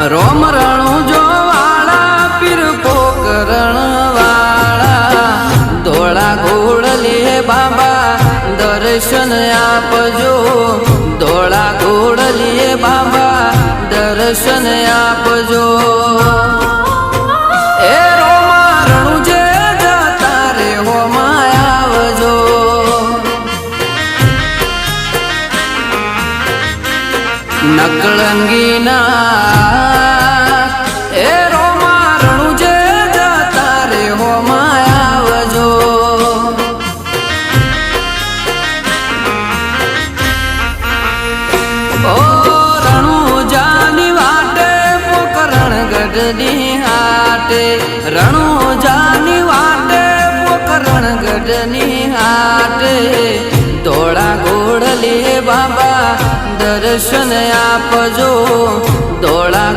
રોમ રણું જો વાળા પીર પોકરણ વાળા ધોળા ઘોડલે બાબા દર્શન આપજો ધોળા ઘોડલે બાબા દર્શન આપજો એ રોમા રણું જે જતા રે હોમાં આવજો નકળંગીના એ રોમા રણું જે જતા રે હોમાં આવજો ઓ રણું જાની વાટે પોકરણ ગઢની હાટે રણું જાની વાટે પોકરણ ગઢની હાટે ધોળા ઘોડલે બાબા દર્શન આપજો ધોળા